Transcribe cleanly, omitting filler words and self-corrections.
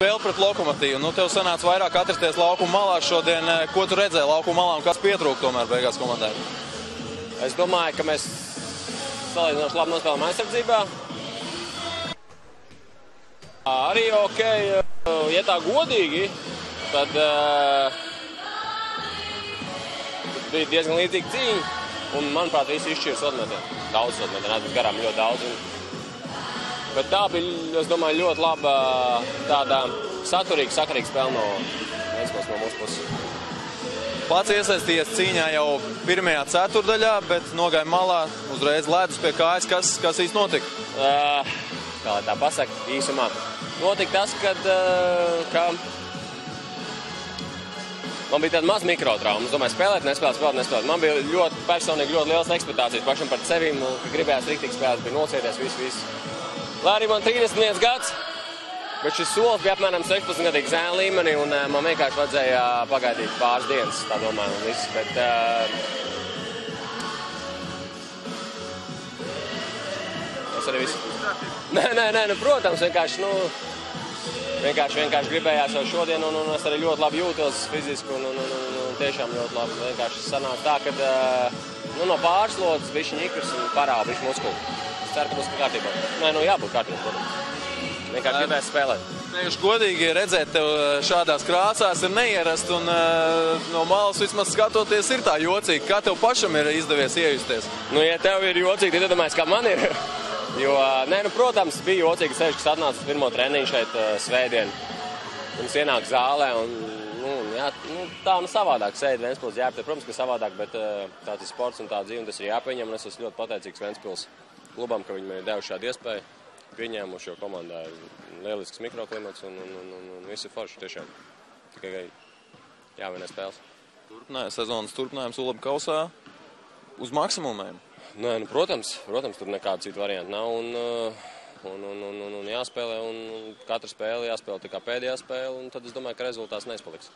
Spēle pret Lokomotīvu. Nu, tev sanāca vairāk atrasties laukuma malā šodien. Ko tu redzēji laukuma malā un kas pietrūka tomēr beigās komandai? Es domāju, ka mēs salīdzinoši labi nospēlējām aizsardzībā. Arī ok, ja tā godīgi, tad bija diezgan līdzīga cīņa. Un, manuprāt, visi izšķirs atmetienu. Daudz atmetienu, atmetienu garām ļoti daudz. Bet tā bija, es domāju, ļoti laba tāda saturīga, sakarīga spēle no mūsu puses. Pats iesaistījies cīņā jau pirmajā ceturdaļā, bet nogāja malā uzreiz ledus pie kājas. Kas īsti notika? Kā lai tā pasaka, īsumā. Notika tas, ka man bija tāda maza mikrotrauma. Es domāju, spēlēt. Man bija personīgi ļoti liels ekspektācijas pašam par sevīm, ka gribējās riktīgi spēlēt, bija nosieties visu. Lai arī man 31 gads, bet šis solis bija apmēram 16-gadīgs zēna līmenī, un man vienkārši vajadzēja pagaidīt pāris dienas, tā domāju, un viss. Bet, tas arī viss. Nē, protams, vienkārši gribējās jau šodien, un es arī ļoti labi jūtos fiziski, un tiešām ļoti labi. Vienkārši sanāk tā, ka no pārslodzes bišķi ņikrs un parāda bišķi muskuli. Es ceru, ka būs kārtībā. Nē, jābūt kārtībā, protams. Vienkārši gribēs spēlēt. Nejuši godīgi redzēt tev šādās krāsās ir neierast, un no malas vismaz skatoties ir tā jocīgi. Kā tev pašam ir izdevies iejusties? Ja tev ir jocīgi, tad iedomājies, kā man ir. Jo, protams, bija jocīgi sevišķi, kas atnāca pirmo treniņu šeit svētdien. Mums ienāk zālē, un tā savādāk sēdi Ventspils ģērbta. Protams, ka savādāk, bet tāds ir sports un tā dzīve, un tas ir jāpieņem, un es esmu ļoti pateicīgs Ventspils klubam, ka viņi man ir devuši šādu iespēju. Pieņēmuši, jo komandā ir lielisks mikroklimats un visi forši tiešām. Tikai jāvienē spēles. Sezonas turpinājums ULAB kausā uz maksimumiem. Protams, tur nekāda cita varianta nav un jāspēlē, un katra spēle jāspēlē tā kā pēdējā spēle, un tad es domāju, ka rezultāts neizpaliks.